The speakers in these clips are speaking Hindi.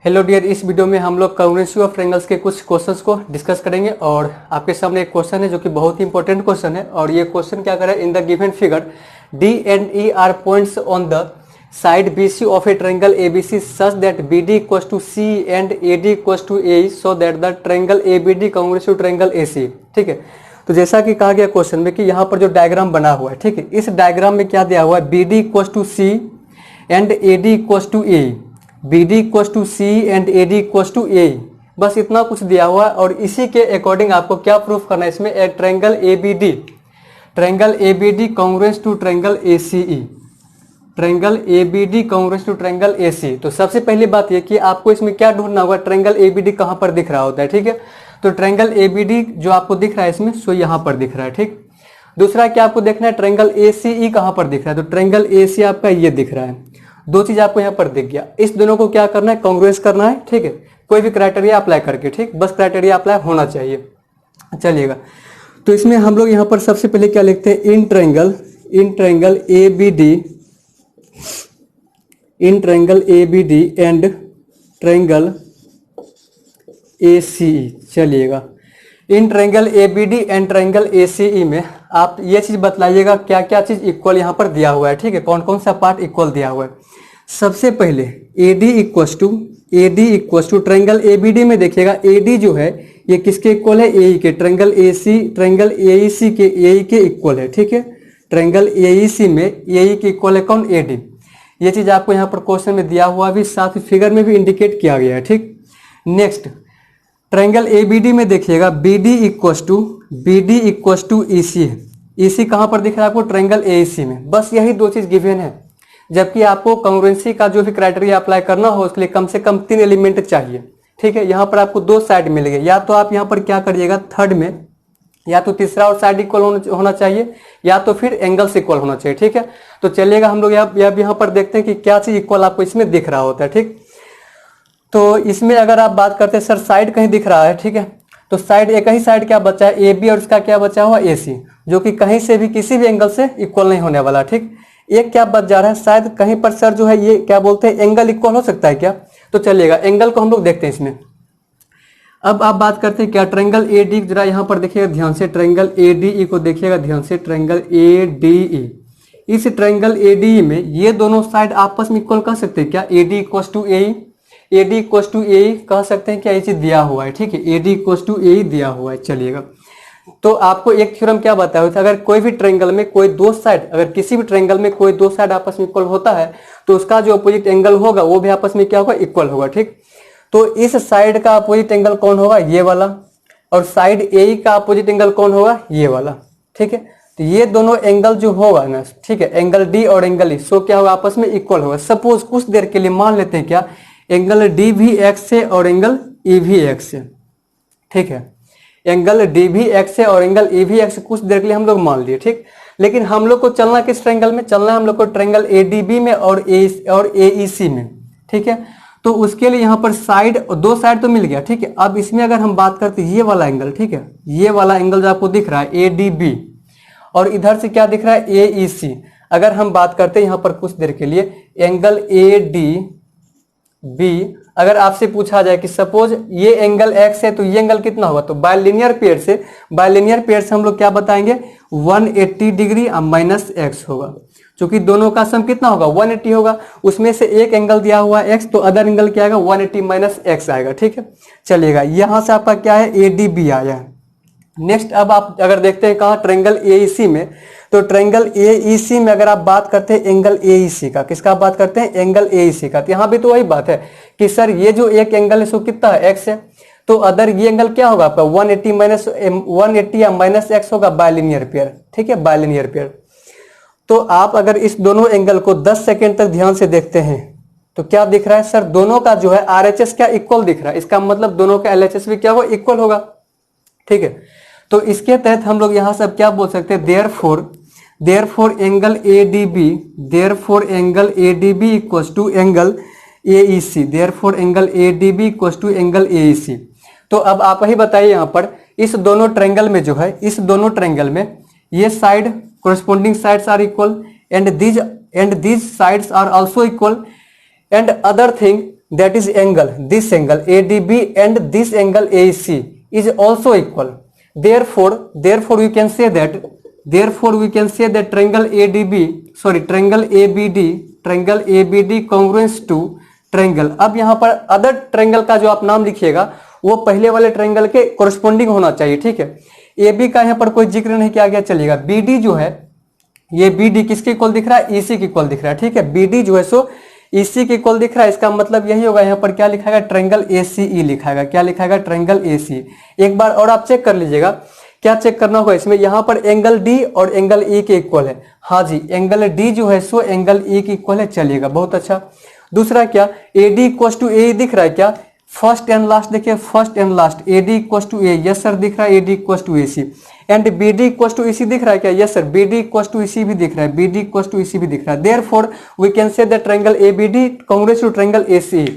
हेलो डियर, इस वीडियो में हम लोग कॉन्ग्रुएंसी ऑफ ट्रायंगल्स के कुछ क्वेश्चंस को डिस्कस करेंगे और आपके सामने एक क्वेश्चन है जो कि बहुत ही इंपॉर्टेंट क्वेश्चन है। और ये क्वेश्चन क्या कर रहा है, in the given figure D and E are points on the side B C of a triangle A B C such that B D equals to C and A D equals to A so that the triangle A B D congruence to triangle A C. ठीक है, तो जैसा कि कहा गया क्वेश्चन में कि यहाँ पर जो डायग्राम बना हुआ है, ठीक है, इस डायग्राम में क्या दिया हुआ है, B D equals to C and A D equals to A, B D equals to C and A D equals to A, बस इतना कुछ दिया हुआ है। और इसी के अकॉर्डिंग आपको क्या प्रूफ करना है इसमें, एक triangle A B D congruence to triangle A C E, triangle A B D congruence to triangle A C. तो सबसे पहली बात यह कि आपको इसमें क्या ढूंढना होगा, ट्रायंगल ए बी डी कहाँ पर दिख रहा होता है। ठीक है, तो ट्रायंगल ए बी डी जो आपको दिख रहा है इसमें, सो यहाँ पर दिख रहा है। ठीक, दूसरा क्या आपको देखना है, ट्रायंगल ए सी ई कहाँ पर दिख रहा है, तो ट्रायंगल ए सी आपका ये दिख रहा है। दो चीज आपको यहाँ पर दिख गया, इस दोनों को क्या करना है, कॉन्ग्रुएंस करना है। ठीक है, कोई भी क्राइटेरिया अप्लाई करके, ठीक, बस क्राइटेरिया अप्लाई होना चाहिए। चलिएगा, तो इसमें हम लोग यहाँ पर सबसे पहले क्या लिखते हैं, in triangle A B D and triangle A C E. चलिएगा, इन triangle A B D and triangle A C E में आप ये चीज बतलाइएगा क्या क्या चीज इक्वल यहाँ पर दिया हुआ है। ठीक है, कौन कौन सा पार्ट इक्वल दिया हुआ है। सबसे पहले A D equals to triangle A B D में देखिएगा, ए डी जो है ये किसके इक्वल है, ए ई के, ट्रायंगल ए ई सी के, ए ई के इक्वल है। ठीक है, ट्रायंगल ए ई सी में ए ई के इक्वल है कौन, ए डी। ये चीज आपको यहाँ पर क्वेश्चन में दिया हुआ भी, साथ ही फिगर में भी इंडिकेट किया गया है। ठीक, next triangle A B D में देखिएगा, B D equals to E C है। ई सी कहाँ पर दिख रहा है आपको, ट्रायंगल ए ई सी में। बस यही दो चीज गिवन है, जबकि आपको कॉन्ग्रुएंसी का जो भी क्राइटेरिया अप्लाई करना हो उसके लिए कम से कम 3 एलिमेंट चाहिए। ठीक है, यहाँ पर आपको 2 साइड मिल गए, या तो आप यहाँ पर क्या करिएगा, थर्ड में या तो तीसरा और साइड इक्वल होना चाहिए, या तो फिर एंगल्स इक्वल होना चाहिए। ठीक है, तो चलिएगा हम लोग यहाँ पर देखते हैं कि क्या चीज इक्वल आपको इसमें दिख रहा होता है। ठीक, तो इसमें अगर आप बात करते हैं सर साइड कहीं दिख रहा है, ठीक है, तो साइड एक ही साइड क्या बचा है, ए बी, और इसका क्या बचा हुआ, ए सी, जो कि कहीं से भी किसी भी एंगल से इक्वल नहीं होने वाला। ठीक, एक क्या बच जा रहा है, शायद कहीं पर सर जो है ये क्या बोलते हैं, एंगल इक्वल हो सकता है क्या, तो चलिएगा एंगल को हम लोग देखते हैं इसमें। अब आप बात करते हैं क्या, ट्रायंगल ए डी, जरा यहाँ पर देखिएगा ध्यान से, ट्रायंगल ए डी ई को देखिएगा ध्यान से, ट्रायंगल ए डी ई। इस ट्रायंगल ए डी ई में ये दोनों साइड आपस में इक्वल कह सकते हैं क्या, A D equals to A E, A D equals to A E कह सकते हैं क्या, ये चीज दिया हुआ है। ठीक है, ए डी इक्वल्स टू ए ई दिया हुआ है। चलिएगा, तो आपको एक थ्योरम क्या बताया हुआ था, अगर कोई भी ट्रायंगल में कोई दो साइड, अगर किसी भी ट्रायंगल में कोई दो साइड आपस में इक्वल होता है तो उसका जो अपोजिट एंगल होगा वो भी आपस में क्या होगा, इक्वल होगा। ठीक, तो इस साइड का अपोजिट एंगल कौन होगा, ये वाला, और साइड ए का अपोजिट एंगल कौन होगा, ये वाला। ठीक है, तो ये दोनों एंगल जो होगा ना, ठीक है, एंगल डी और एंगल ई, सो क्या होगा, आपस में इक्वल होगा। सपोज कुछ देर के लिए मान लेते हैं क्या, एंगल डी भी एक्स है और एंगल ई भी एक्स है। ठीक है, एंगल डी भी एक्स है और एंगल ई भी एक्स, कुछ देर के लिए हम लोग मान लिए। ठीक, लेकिन हम लोग को चलना किस ट्रायंगल में, चलना है हम लोग को ट्रायंगल ए डी बी में और ए ई सी में। ठीक है, तो उसके लिए यहाँ पर साइड, दो साइड तो मिल गया। ठीक है, अब इसमें अगर हम बात करते हैं ये वाला एंगल, ठीक है, ये वाला एंगल जो आपको दिख रहा है ए डी बी, और इधर से क्या दिख रहा है, ए ई सी। अगर हम बात करते हैं यहाँ पर कुछ देर के लिए एंगल ए डी बी, अगर आपसे पूछा जाए कि सपोज ये एंगल x है तो ये एंगल कितना होगा, तो बायलिनियर पेयर से हम लोग क्या बताएंगे, 180 डिग्री माइनस x होगा, क्योंकि दोनों का सम कितना होगा, 180 होगा। उसमें से एक एंगल दिया हुआ है x, तो अदर एंगल क्या आएगा, 180 माइनस x आएगा। ठीक है, चलिएगा, यहां से आपका क्या है, ए डी बी आया है। नेक्स्ट अब आप अगर देखते हैं कहाँ, ट्रायंगल ए ई सी में, तो ट्रायंगल ए ई सी में अगर आप बात करते हैं एंगल ए ई सी का, किसका बात करते हैं, एंगल ए ई सी का, तो यहाँ भी तो वही बात है कि सर ये जो एक एंगल है सो कितना है, एक्स है, तो अदर ये एंगल क्या होगा आपका, 180 या माइनस एक्स होगा, बायलिनियर पेयर। ठीक है, बायलिनियर पेयर। तो आप अगर इस दोनों एंगल को 10 सेकेंड तक ध्यान से देखते हैं तो क्या दिख रहा है, सर दोनों का जो है RHS क्या इक्वल दिख रहा है, इसका मतलब दोनों का LHS भी क्या होगा, इक्वल होगा। ठीक है, तो इसके तहत हम लोग यहां से अब क्या बोल सकते हैं, therefore angle A D B equals to angle A E C, therefore angle A D B equals to angle A E C. तो अब आप ही बताइए यहाँ पर इस दोनों ट्रायंगल में जो है, इस दोनों ट्रायंगल में ये side corresponding sides are equal and these sides are also equal and other thing that is angle, this angle ADB and this angle AEC is also equal. Therefore we can say that triangle ABD congruent to triangle. अब यहाँ पर अदर ट्रायंगल का जो आप नाम लिखिएगा वो पहले वाले ट्रायंगल के कोरस्पोंडिंग होना चाहिए, ठीक है। ए बी का यहाँ पर कोई जिक्र नहीं किया गया, चलेगा। बी डी जो है, ये बी डी किसके इक्वल दिख रहा है? ईसी के इक्वल दिख रहा है, ठीक है। बी डी जो है सो ईसी के इक्वल दिख रहा है, इसका मतलब यही होगा। यहाँ पर क्या लिखाएगा? Triangle ACE लिखाएगा। क्या लिखाएगा? Triangle AC. एक बार और आप चेक कर लीजिएगा, क्या चेक करना होगा इसमें? यहाँ पर एंगल डी और एंगल ई के इक्वल है। हाँ जी, एंगल डी जो है सो एंगल ई के इक्वल है, चलिएगा, बहुत अच्छा। दूसरा क्या? एडी इक्वल टू ए दिख रहा है क्या? फर्स्ट एंड लास्ट देखिए, first and last AD equal to A, yes sir दिख रहा है। AD equal to AC and BD equal to EC दिख रहा है क्या? Yes sir, BD equal to EC भी दिख रहा है, बीडी इक्वल टू ईसी भी दिख रहा है। Therefore we can say that triangle ABD congruent to triangle AC.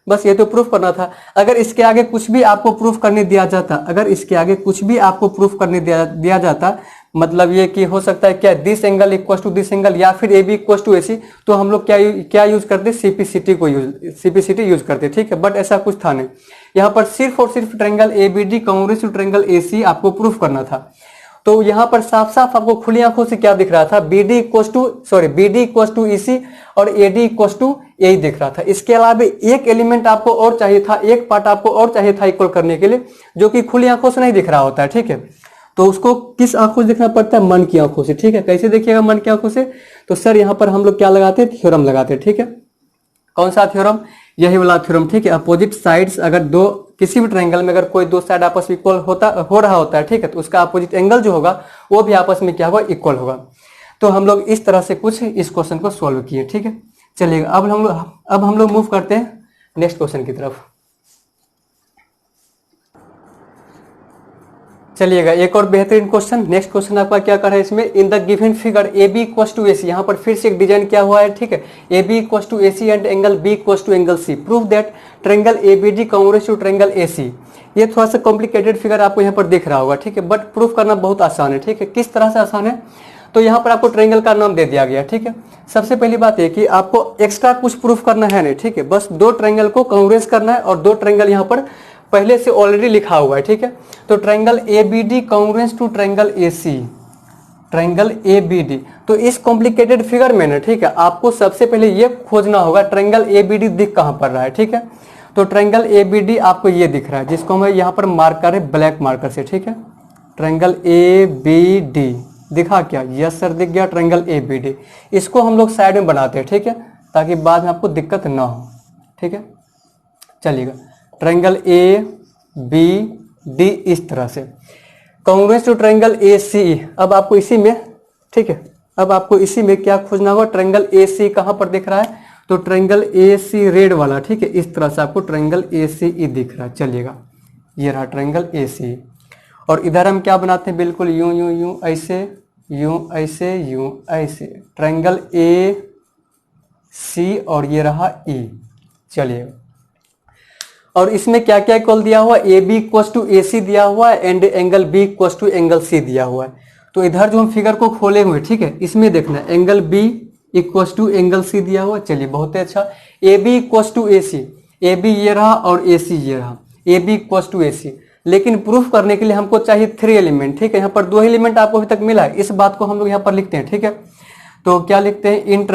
बस ये तो प्रूफ करना था। अगर इसके आगे कुछ भी आपको प्रूफ करने दिया जाता, अगर इसके आगे कुछ भी आपको प्रूफ करने दिया जाता, मतलब ये कि हो सकता है क्या this angle equal to this angle या फिर A B equal to AC, तो हम लोग क्या यूज करते? सीपीसीटी यूज करते, ठीक है। बट ऐसा कुछ था नहीं, यहाँ पर सिर्फ और सिर्फ triangle ABD congruent to triangle AC आपको प्रूफ करना था। तो यहाँ पर साफ साफ आपको खुली आंखों से क्या दिख रहा था? बीडी इक्वल टू ईसी और एडी इक्वल टू ए दिख रहा था। इसके अलावा एक एलिमेंट आपको और चाहिए था, एक पार्ट आपको और चाहिए था इक्वल करने के लिए, जो कि खुली आंखों से नहीं दिख रहा होता है, ठीक है। तो उसको किस आंखों से देखना पड़ता है? मन की आंखों से, ठीक है। कैसे देखिएगा मन की आंखों से? तो सर यहाँ पर हम लोग क्या लगाते हैं? थ्योरम लगाते हैं, ठीक है। कौन सा थ्योरम? यही वाला थ्योरम, ठीक है। अपोजिट साइड्स, अगर दो किसी भी ट्रायंगल में अगर कोई दो साइड आपस में इक्वल हो रहा होता है, ठीक है, तो उसका अपोजिट एंगल जो होगा वो भी आपस में क्या होगा? इक्वल होगा। तो हम लोग इस तरह से कुछ इस क्वेश्चन को सॉल्व किए, ठीक है। चलिएगा, अब हम लोग मूव करते हैं नेक्स्ट क्वेश्चन की तरफ। चलिएगा, एक और बेहतरीन क्वेश्चन। नेक्स्ट क्वेश्चन आपका क्या कर रहा है इसमें? In the given figure A B equal to AC, यहाँ पर फिर से एक डिजाइन क्या हुआ है, ठीक है। A B equal to AC and angle B equal to angle C, prove that triangle ABD congruent to triangle AC. ये थोड़ा सा कॉम्प्लिकेटेड फिगर आपको यहाँ पर दिख रहा होगा, ठीक है, बट प्रूफ करना बहुत आसान है, ठीक है। किस तरह से आसान है? तो यहाँ पर आपको ट्रायंगल का नाम दे दिया गया, ठीक है। सबसे पहली बात है कि आपको एक्स्ट्रा कुछ प्रूफ करना है नहीं, ठीक है। बस दो ट्रायंगल को कांग्रुएंट करना है और दो ट्रायंगल यहाँ पर पहले से ऑलरेडी लिखा हुआ है, ठीक है। तो triangle ABD congruent to triangle AC, triangle ABD. तो इस कॉम्प्लिकेटेड फिगर में ना, ठीक है, आपको सबसे पहले ये खोजना होगा ट्रायंगल एबीडी दिख कहां पर रहा है, ठीक है। तो ट्रायंगल एबीडी आपको ये दिख रहा है, जिसको हम यहाँ पर मार्कर है ब्लैक मार्कर से, ठीक है। ट्रायंगल एबीडी दिखा क्या? यस सर, दिख गया ट्रायंगल एबीडी। इसको हम लोग साइड में बनाते हैं, ठीक है, ताकि बाद में आपको दिक्कत ना हो, ठीक है। चलिएगा, ट्रायंगल ए बी डी इस तरह से कांग्रुएंट टू ट्रायंगल ए सी। अब आपको इसी में, ठीक है, अब आपको इसी में क्या खोजना होगा? ट्रायंगल ए सी कहां पर दिख रहा है? तो ट्रायंगल ए सी रेड वाला, ठीक है, इस तरह से आपको ट्रायंगल ए सी ई दिख रहा है। चलिएगा, ये रहा ट्रायंगल ए सी। और इधर हम क्या बनाते हैं? बिल्कुल यूं यूं यूं ऐसे, यूं ऐसे, यूं ऐसे, ट्रायंगल ए सी और ये रहा ई। चलिएगा, और इसमें क्या क्या इक्वल दिया हुआ? A B equal to A C दिया हुआ है and angle B equal to angle C दिया हुआ है। तो इधर जो हम फिगर को खोले हुए, ठीक है, इसमें देखना है angle B equal to angle C दिया हुआ है। चलिए, बहुत ही अच्छा। A B equal to A C, A B ये रहा और ए सी ये रहा, A B equal to A C. लेकिन प्रूफ करने के लिए हमको चाहिए 3 एलिमेंट, ठीक है। यहाँ पर 2 एलिमेंट आपको अभी तक मिला है, इस बात को हम लोग यहाँ पर लिखते हैं, ठीक है। तो क्या लिखते हैं? In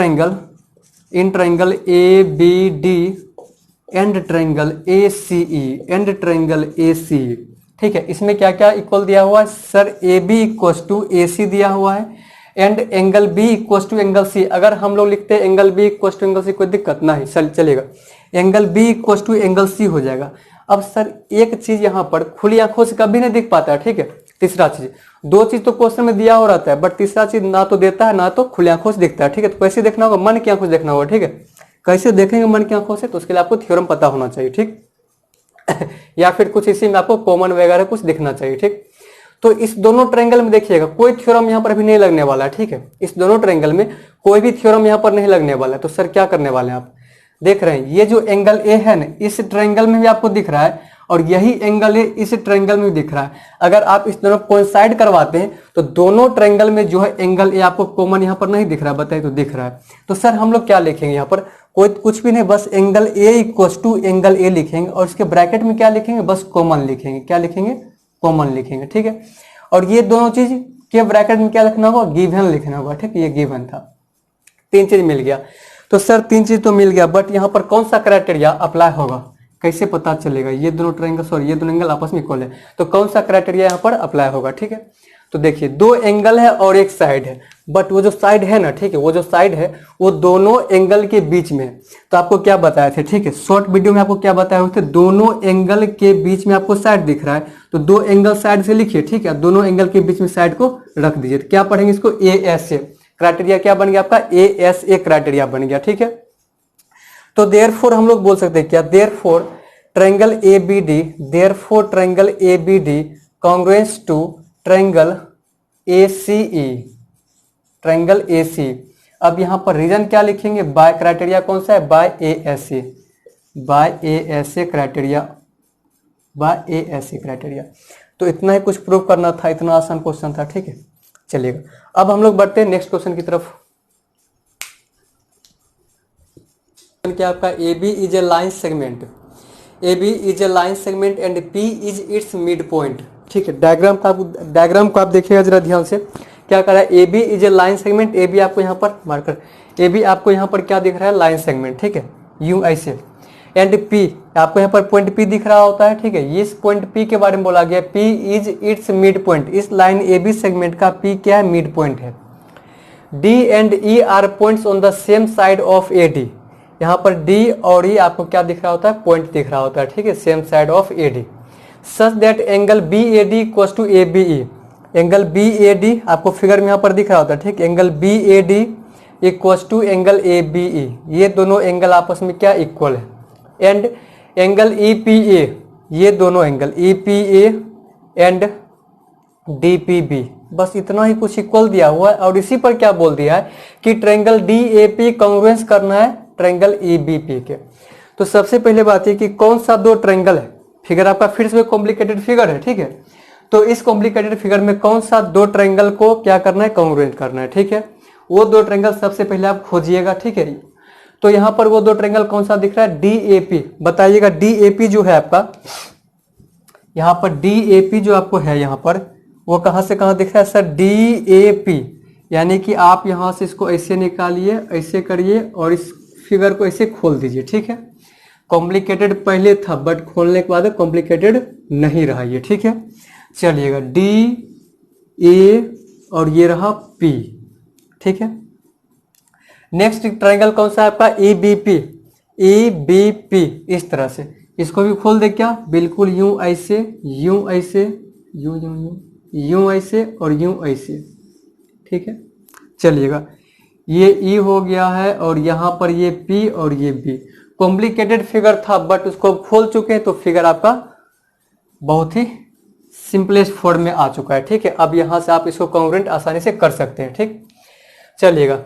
triangle A B D and triangle A C E and triangle A C, ठीक है। इसमें क्या क्या इक्वल दिया हुआ है? Sir, A B equal to A C दिया हुआ है and angle B equal to angle C. अगर हम लोग लिखते हैं angle B equal to angle C, कोई दिक्कत नहीं, चलेगा। Angle B equal to angle C हो जाएगा। अब सर, एक चीज यहाँ पर खुली आंखों से कभी नहीं दिख पाता है, ठीक है। तीसरा चीज, 2 चीज तो क्वेश्चन में दिया हो रहता है, बट तीसरा चीज ना तो देता है ना तो खुली आंखों से दिखता है, ठीक है। तो कैसे देखना होगा? मन की आंखों से देखना होगा, ठीक है। कैसे देखेंगे मन की आंखों से? तो उसके लिए आपको थ्योरम पता होना चाहिए, ठीक या फिर कुछ इसी में आपको कॉमन वगैरह कुछ दिखना चाहिए, ठीक। तो इस दोनों ट्रायंगल में देखिएगा कोई थ्योरम यहाँ पर अभी नहीं लगने वाला है, ठीक है। इस दोनों ट्रायंगल में कोई भी थ्योरम यहाँ पर नहीं लगने वाला है। तो सर क्या करने वाले हैं? आप देख रहे हैं ये जो एंगल ए है ना, इस ट्रायंगल में भी आपको दिख रहा है और यही एंगल है इस ट्रायंगल में भी दिख रहा है। अगर आप इस दोनों कोइंसाइड करवाते हैं तो दोनों ट्रायंगल में जो है एंगल ए आपको कॉमन यहाँ पर नहीं दिख रहा है, बताइए। तो दिख रहा है। तो सर हम लोग क्या लिखेंगे यहाँ पर? कोई कुछ भी नहीं, बस angle A equals to angle A लिखेंगे और इसके ब्रैकेट में क्या लिखेंगे, बस कॉमन लिखेंगे। क्या लिखेंगे, कॉमन लिखेंगे, ठीक है। और ये दोनों चीज के ब्रैकेट में क्या लिखना होगा, गिवन लिखना होगा, ठीक है। ये गिवन था, 3 चीज मिल गया। तो सर 3 चीज तो मिल गया, बट यहाँ पर कौन सा क्राइटेरिया अप्लाई होगा, कैसे पता चलेगा ये दोनों ट्रायंगल, सॉरी ये दोनों एंगल आपस में इक्वल है, तो कौन सा क्राइटेरिया यहाँ पर अप्लाई होगा, ठीक है। तो देखिए 2 एंगल है और एक साइड है, बट वो जो साइड है ना, ठीक है, वो जो साइड है वो दोनों एंगल के बीच में है। तो आपको क्या बताए थे, ठीक है, शॉर्ट वीडियो में आपको क्या बताए हुए थे, दोनों एंगल के बीच में आपको साइड दिख रहा है, तो 2 एंगल साइड से लिखिए, ठीक है, दोनों एंगल के बीच में साइड को रख दीजिए। तो क्या पढ़ेंगे इसको, ASA क्राइटेरिया क्या बन गया आपका, ASA क्राइटेरिया बन गया, ठीक है। तो देयरफॉर हम लोग बोल सकते हैं क्या, therefore triangle ABD, therefore triangle ABD congruence to triangle ACE, triangle ACE। अब यहां पर रीजन क्या लिखेंगे, बाय क्राइटेरिया कौन सा है, by ASA, by ASA criteria, by ASA criteria. तो इतना ही कुछ प्रूव करना था, इतना आसान क्वेश्चन था, ठीक है। चलिएगा अब हम लोग बढ़ते हैं नेक्स्ट क्वेश्चन की तरफ। क्या आपका AB is a line segment, AB is a line segment and P is its mid point, ठीक है। डायग्राम को आप देखिएगा जरा ध्यान से, क्या कर रहा है, AB is a line segment, AB आपको यहाँ पर मार्कर, AB आपको यहाँ पर क्या दिख रहा है, लाइन सेगमेंट, ठीक है, यूं ऐसे, एंड P आपको यहाँ पर पॉइंट P दिख रहा होता है, ठीक है। इस पॉइंट P के बारे में बोला गया, P is its mid point, इस लाइन AB सेगमेंट का P क्या है, मिड पॉइंट है। D and E are points on the same side of AD, यहाँ पर D और E आपको क्या दिख रहा होता है, पॉइंट दिख रहा होता है, ठीक है, same side of AD, such that angle BAD equals to ABE, angle BAD आपको फिगर में यहाँ पर दिख रहा होता है, ठीक, angle BAD equals to angle ABE, ये दोनों एंगल आपस में क्या इक्वल है। एंड एंगल EPA, ये दोनों एंगल EPA एंड DPB, बस इतना ही कुछ इक्वल दिया हुआ है। और इसी पर क्या बोल दिया है कि ट्रायंगल DAP कांग्रुएंस करना है ट्रायंगल EBP के। तो सबसे पहले बात है कि कौन सा 2 ट्रायंगल है, फिगर आपका फिर से कॉम्प्लिकेटेड फिगर है, ठीक है। तो इस कॉम्प्लिकेटेड फिगर में कौन सा 2 ट्रायंगल को क्या करना है, कांग्रुएंट करना है, ठीक है। वो 2 ट्रायंगल सबसे पहले आप खोजिएगा, ठीक है। तो यहाँ पर वो 2 ट्रायंगल कौन सा दिख रहा है, DAP, बताइएगा DAP जो है आपका, यहाँ पर DAP जो आपको है यहाँ पर, वो कहाँ से कहाँ दिख रहा है सर, DAP, यानी कि आप यहाँ से इसको ऐसे निकालिए, ऐसे करिए और इस फिगर को ऐसे खोल दीजिए, ठीक है। कॉम्प्लिकेटेड पहले था बट खोलने के बाद कॉम्प्लिकेटेड नहीं रहा ये, ठीक है। चलिएगा DA और ये रहा P, ठीक है। नेक्स्ट ट्रायंगल कौन सा है आपका, EBP, EBP, इस तरह से इसको भी खोल दे क्या, बिल्कुल यूं ऐसे, यूं ऐसे, यूं यूं यूं, यूं ऐसे और यूं ऐसे, ठीक है। चलिएगा ये E हो गया है और यहाँ पर ये P और ये B, कॉम्प्लिकेटेड फिगर था बट उसको खोल चुके हैं, तो फिगर आपका बहुत ही सिंपलेस्ट फॉर्म में आ चुका है, ठीक है। अब यहाँ से आप इसको कांग्रुएंट आसानी से कर सकते हैं, ठीक। चलिएगा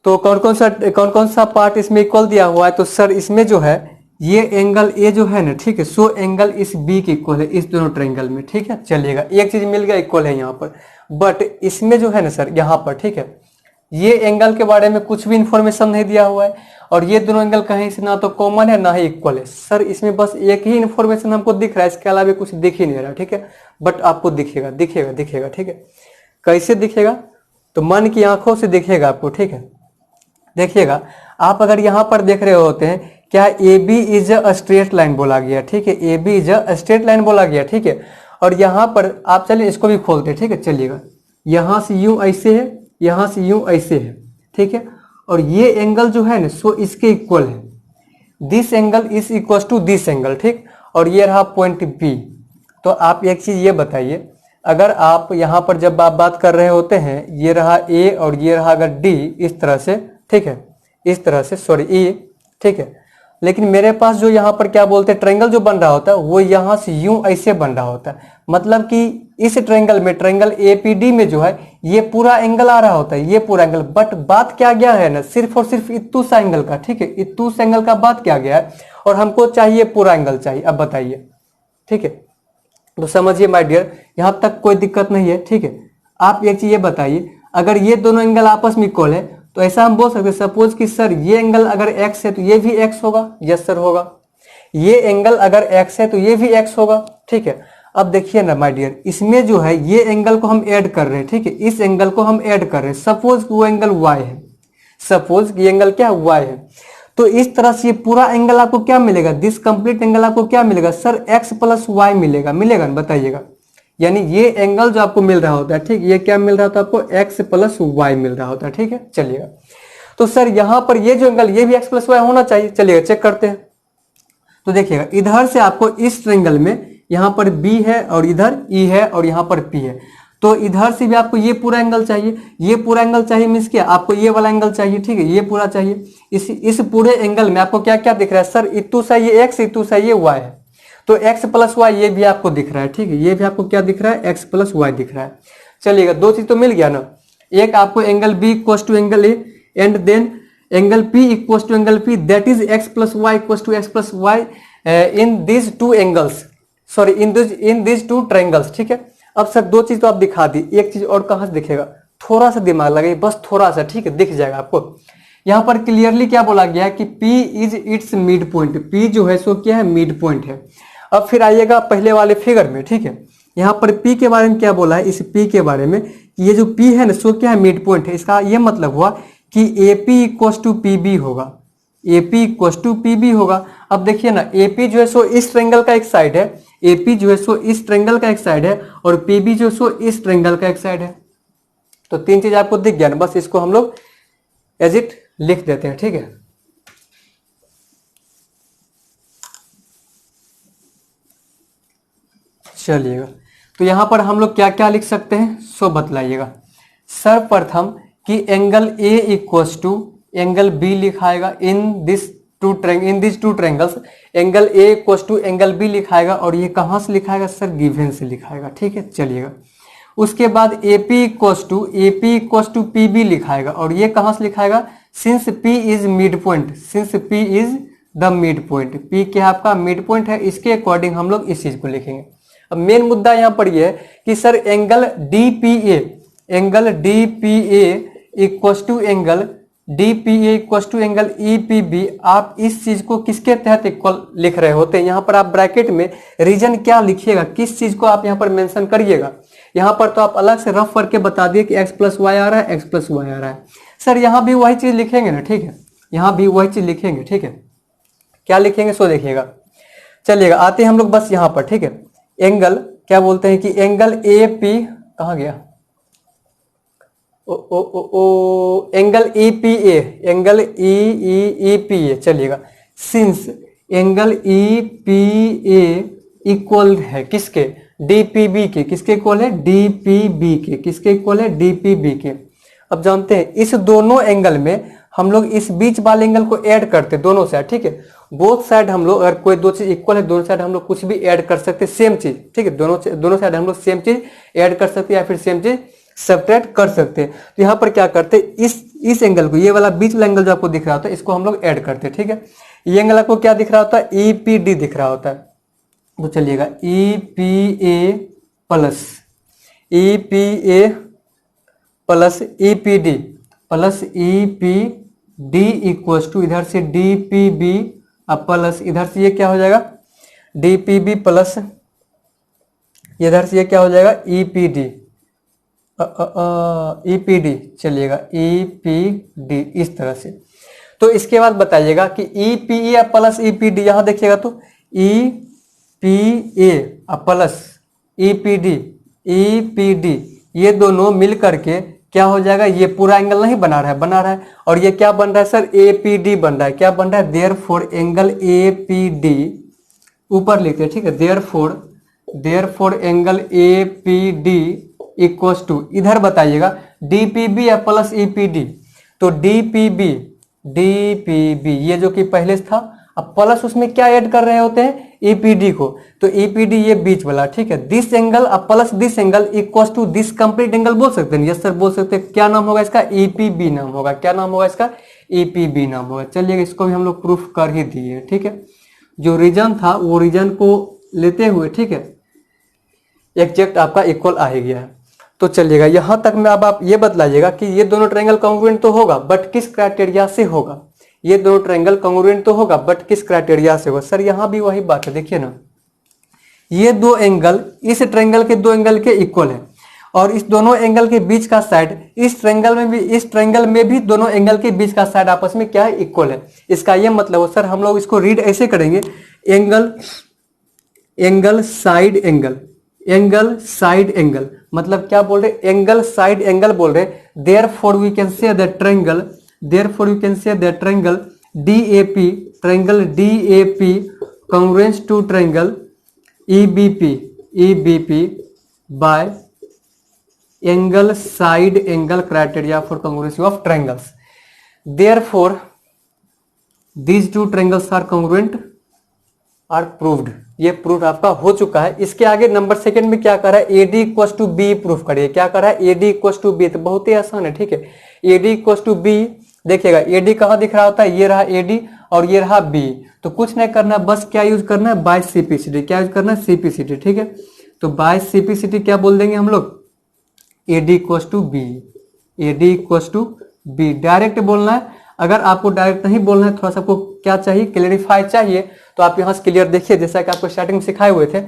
तो कौन कौन सा पार्ट इसमें इक्वल दिया हुआ है, तो सर इसमें जो है ये एंगल A जो है ना, ठीक है, सो एंगल इस B के इक्वल है, इस दोनों ट्रायंगल में, ठीक है। चलिएगा एक चीज मिल गया, इक्वल है यहाँ पर, बट इसमें जो है ना सर यहाँ पर, ठीक है, ये एंगल के बारे में कुछ भी इंफॉर्मेशन नहीं दिया हुआ है, और ये दोनों एंगल कहीं से ना तो कॉमन है ना ही इक्वल है। सर इसमें बस एक ही इंफॉर्मेशन हमको दिख रहा है, इसके अलावा कुछ दिख ही नहीं रहा, ठीक है। बट आपको दिखेगा दिखेगा दिखेगा, ठीक है। कैसे दिखेगा, तो मन की आंखों से दिखेगा आपको, ठीक है। देखिएगा आप अगर यहाँ पर देख रहे होते हैं, क्या AB is a straight line बोला गया, ठीक है, AB is a straight line बोला गया, ठीक है। और यहाँ पर आप चलिए इसको भी खोलते हैं, ठीक है। चलिएगा यहाँ से यूं ऐसे है, यहाँ से यूं ऐसे है, ठीक है। और ये एंगल जो है ना, सो इसके इक्वल है, this angle is equal to this angle, ठीक। और ये रहा पॉइंट B। तो आप एक चीज ये बताइए, अगर आप यहाँ पर जब आप बात कर रहे होते हैं, ये रहा A और ये रहा अगर D, इस तरह से, ठीक है, इस तरह से, सॉरी E, ठीक है। लेकिन मेरे पास जो यहाँ पर क्या बोलते हैं ट्रायंगल जो बन रहा होता है, वो यहाँ से यूं ऐसे बन रहा होता है, मतलब कि इस ट्रायंगल में, ट्रायंगल APD में जो है ये पूरा एंगल आ रहा होता है, ये पूरा एंगल। बट बात क्या गया है ना, सिर्फ और सिर्फ इतू सा एंगल का, ठीक है, इतू सा एंगल का बात क्या गया है, और हमको चाहिए पूरा एंगल चाहिए। अब बताइए, ठीक है। तो समझिए माय डियर, यहां तक कोई दिक्कत नहीं है, ठीक है। आप एक चीज ये बताइए, अगर ये दोनों एंगल आपस में इक्वल है, तो ऐसा हम बोल सकते हैं, सपोज कि सर ये एंगल अगर x है तो ये भी x होगा। यस सर होगा। ये एंगल अगर x है तो ये भी x होगा। ठीक है, अब देखिए ना माय डियर, इसमें जो है ये एंगल को हम ऐड कर रहे हैं। ठीक है, इस एंगल को हम ऐड कर रहे हैं। सपोज वो एंगल y है, सपोज ये एंगल क्या y है, तो इस तरह से ये पूरा एंगल आपको क्या मिलेगा, दिस कंप्लीट एंगल आपको क्या मिलेगा सर, x प्लस वाई मिलेगा। मिलेगा ना, बताइएगा। यानी ये एंगल जो आपको मिल रहा होता है, ठीक, ये क्या मिल रहा होता है आपको, x प्लस वाई मिल रहा होता है। ठीक है, चलिएगा। तो सर यहाँ पर ये जो एंगल ये भी x प्लस वाई होना चाहिए। चलिएगा चेक करते हैं। तो देखिएगा, इधर से आपको इस ट्रायंगल में यहाँ पर b है और इधर e है और यहाँ पर p है, तो इधर से भी आपको ये पूरा एंगल चाहिए। ये पूरा एंगल चाहिए मीन्स क्या, आपको ये वाला एंगल चाहिए। ठीक है, ये पूरा चाहिए। इस पूरे एंगल में आपको क्या क्या दिख रहा है सर, इतू सा ये x, इतू सा ये y है, तो x प्लस वाई ये भी आपको दिख रहा है। ठीक है, ये भी आपको क्या दिख रहा है, x प्लस वाई दिख रहा है। चलिएगा, दो चीज तो मिल गया ना, एक आपको angle b equal to angle a and then angle p equal to angle p, that is x plus Y equal to x plus Y in this two angles, sorry in this two triangles. ठीक है, अब सर दो चीज तो आप दिखा दी, एक चीज और कहां से दिखेगा, थोड़ा सा दिमाग लगाइए, बस थोड़ा सा। ठीक है, दिख जाएगा आपको। यहाँ पर क्लियरली क्या बोला गया है कि P is its mid point. P जो है सो क्या है, मिड पॉइंट है। अब फिर आइएगा पहले वाले फिगर में। ठीक है, यहाँ पर P के बारे में क्या बोला है, इस P के बारे में, ये जो P है ना सो क्या है, मिड पॉइंट है। इसका ये मतलब हुआ कि AP इक्वल टू PB होगा, AP इक्वल टू PB होगा। अब देखिए ना, AP जो है सो इस ट्रायंगल का एक साइड है, AP जो है सो इस ट्रायंगल का एक साइड है और PB जो है सो इस ट्रायंगल का एक साइड है। तो तीन चीज आपको दिख गया ना, बस इसको हम लोग एज इट लिख देते हैं। ठीक है, चलिएगा। तो यहां पर हम लोग क्या क्या लिख सकते हैं सो बतलाइएगा। सर्वप्रथम कि angle A equal to angle B लिखाएगा in this two triangles. Angle A equal to angle B लिखाएगा और ये कहां से लिखाएगा सर, गिवन से लिखाएगा। ठीक है, चलिएगा। उसके बाद AP इक्वल टू PB लिखाएगा और ये कहां से लिखाएगा, since P is mid point, since P is the mid point, P क्या आपका मिड पॉइंट है, इसके अकॉर्डिंग हम लोग इस चीज को लिखेंगे। अब मेन मुद्दा यहां पर ये है कि sir angle DPA equal to angle EPB, आप इस चीज को किसके तहत इक्वल लिख रहे होते हैं। यहां पर आप ब्रैकेट में रीजन क्या लिखिएगा, किस चीज को आप यहां पर मेंशन करिएगा। यहां पर तो आप अलग से रफ करके बता दिए कि x प्लस वाई आ रहा है, x प्लस वाई आ रहा है। सर यहां भी वही चीज लिखेंगे ना। ठीक है, यहां भी वही चीज लिखेंगे। ठीक है, क्या लिखेंगे सो देखिएगा। चलिएगा, आते हैं हम लोग बस यहां पर। ठीक है, एंगल क्या बोलते हैं कि एंगल AP कहां गया, एंगल EPA, चलिएगा। सिंस एंगल EPA इक्वल है किसके, DPB के, किसके इक्वल है, DPB के, किसके इक्वल है, DPB के। अब जानते हैं इस दोनों एंगल में हम लोग इस बीच वाले एंगल को ऐड करते हैं दोनों साइड। ठीक है, बोथ साइड हम लोग, अगर कोई दो चीज इक्वल है दोनों साइड हम लोग कुछ भी ऐड कर सकते हैं, सेम चीज। ठीक है, दोनों साइड हम लोग सेम चीज ऐड कर सकते हैं या फिर सेम चीज सब्ट्रैक्ट कर सकते हैं। तो यहाँ पर क्या करते हैं, इस एंगल को, ये वाला बीच वाला एंगल जो आपको दिख रहा होता है, इसको हम लोग ऐड करते हैं। ठीक है, ये एंगल आपको क्या दिख रहा होता है, EPD दिख रहा होता है। तो चलिएगा, EPA plus EPD equal to इधर से DPB प्लस इधर से ये क्या हो जाएगा, DPB प्लस इधर से ये क्या हो जाएगा, EPD, चलिएगा EPD इस तरह से। तो इसके बाद बताइएगा कि EPA प्लस EPD, यहां देखिएगा तो EPA प्लस EPD ये दोनों मिल करके क्या हो जाएगा, ये पूरा एंगल नहीं बना रहा है और ये क्या बन रहा है सर, APD बन रहा है। क्या बन रहा है, देयरफॉर एंगल APD ऊपर लिखते हैं। ठीक है, therefore angle APD equal to, इधर बताइएगा DPB या प्लस EPD, तो DPB ये जो कि पहले था, अब प्लस उसमें क्या ऐड कर रहे होते हैं, EPD को, तो EPD ये बीच वाला। ठीक है, this angle plus this angle equal to this complete angle बोल सकते हैं। यस सर बोल सकते हैं। क्या नाम होगा इसका, EPB नाम होगा। क्या नाम होगा इसका, EPB नाम होगा। चलिए इसको भी हम लोग प्रूफ कर ही दिए। ठीक है, जो रीजन था वो रीजन को लेते हुए, ठीक है, एग्जैक्ट आपका इक्वल आ ही गया है। तो चलिएगा यहाँ तक में अब आप ये बतलाइएगा कि ये दोनों ट्रायंगल कॉन्ग्रुएंट तो होगा बट किस क्राइटेरिया से होगा। ये दोनों ट्रायंगल कॉन्ग्रुएंट तो होगा बट किस क्राइटेरिया से होगा। सर यहाँ भी वही बात है, देखिए ना, ये दो एंगल इस ट्रायंगल के दो एंगल के इक्वल है और इस दोनों एंगल के बीच का साइड इस ट्रायंगल में भी दोनों एंगल के बीच का साइड आपस में क्या है, इक्वल है। इसका ये मतलब है सर हम लोग इसको रीड ऐसे करेंगे, एंगल साइड एंगल मतलब क्या बोल रहे, एंगल साइड एंगल बोल रहे। Therefore we can say the triangle DAP congruent to triangle EBP by angle side angle criteria for congruency of triangles. Therefore these two triangles are congruent are proved। ये प्रूफ आपका हो चुका है। इसके आगे नंबर सेकंड में क्या कर रहा है, AD equal to B proof करिए। क्या कर रहा है, AD इक्वल टू B, तो बहुत ही आसान है, ठीक है। AD इक्वल टू B देखिएगा, AD कहाँ दिख रहा होता है, ये रहा AD और ये रहा B, तो कुछ नहीं करना, बस क्या यूज करना है, बाय CPCD। क्या यूज करना है, CPCD, ठीक है। तो बाय CPCD क्या बोल देंगे हम लोग, AD equal to B, direct बोलना है। अगर आपको डायरेक्ट नहीं बोलना है, थोड़ा सा आपको क्या चाहिए, क्लियरिफाई चाहिए, तो आप यहाँ से क्लियर देखिए, जैसा कि आपको स्टार्टिंग में सिखाए हुए थे।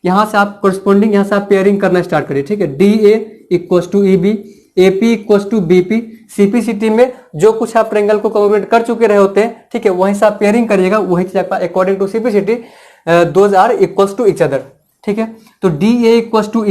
यहाँ से आप कोरस्पोंडिंग यहाँ से आप पेयरिंग करना स्टार्ट करिए, ठीक है। DA equal to EB, AP equal to BP, CPCT में जो कुछ आप ट्रायंगल को कॉन्ग्रुएंट कर चुके रहे होते हैं, ठीक है, वहीं से आप पेयरिंग करिएगा, वही चीज आपका according to CPCT those are equal to each other, ठीक है। तो DA इक्वल टू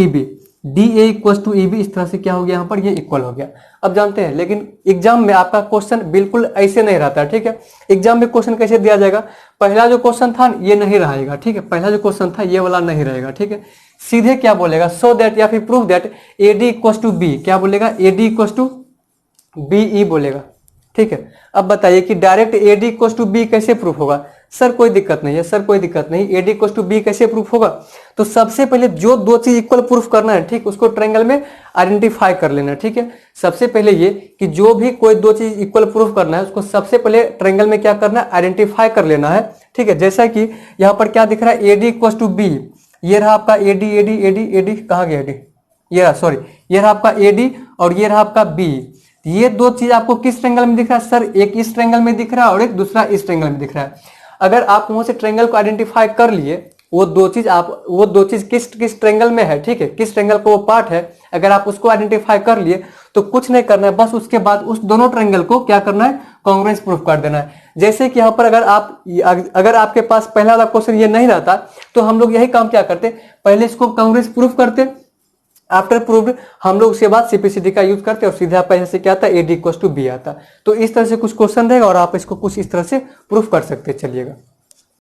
EB, इस तरह से क्या हो गया, यहाँ पर ये इक्वल हो गया। अब जानते हैं, लेकिन एग्जाम में आपका क्वेश्चन बिल्कुल ऐसे नहीं रहता, ठीक है। एग्जाम में क्वेश्चन कैसे दिया जाएगा, पहला जो क्वेश्चन था ये नहीं रहेगा, ठीक है, पहला जो क्वेश्चन था ये वाला नहीं रहेगा, ठीक है। सीधे क्या बोलेगा, सो दैट या फिर proof that AD equal to B, क्या बोलेगा, AD इक्वल टू BE बोलेगा, ठीक है। अब बताइए कि direct AD equal to B कैसे प्रूफ होगा। सर कोई दिक्कत नहीं है, AD इक्वल टू B कैसे प्रूफ होगा। तो सबसे पहले जो दो चीज इक्वल प्रूफ करना है, ठीक, उसको ट्रायंगल में आइडेंटिफाई कर लेना, ठीक है। सबसे पहले ये कि जो भी कोई दो चीज इक्वल प्रूफ करना है, उसको सबसे पहले ट्रायंगल में क्या करना है, आइडेंटिफाई कर लेना है, ठीक है। जैसा कि यहाँ पर क्या दिख रहा है, AD इक्वल टू B, ये रहा आपका AD कहाँ गया AD, ये रहा, सॉरी, ये रहा आपका AD और ये रहा आपका B। ये दो चीज आपको किस ट्रायंगल में दिख रहा है, सर एक इस ट्रायंगल में दिख रहा है और एक दूसरा इस ट्रायंगल में दिख रहा है। अगर आप वहां से ट्रायंगल को आइडेंटिफाई कर लिए, वो दो चीज किस ट्रायंगल में है, ठीक है, किस ट्रायंगल का वो पार्ट है, अगर आप उसको आइडेंटिफाई कर लिए तो कुछ नहीं करना है, बस उसके बाद उस दोनों ट्रायंगल को क्या करना है, कॉन्ग्रुएंस प्रूफ कर देना है। जैसे कि यहाँ पर अगर आपके पास पहला वाला क्वेश्चन ये नहीं रहता तो हम लोग यही काम क्या करते, पहले इसको कॉन्ग्रुएंस प्रूफ करते, आफ्टर प्रूव्ड हम लोग उसके बाद CPCD का यूज करते और सीधे आपका यहाँ से क्या आता है, AD इक्वल टू B आता। तो इस तरह से कुछ क्वेश्चन रहेगा और आप इसको कुछ इस तरह से प्रूफ कर सकते, चलिएगा।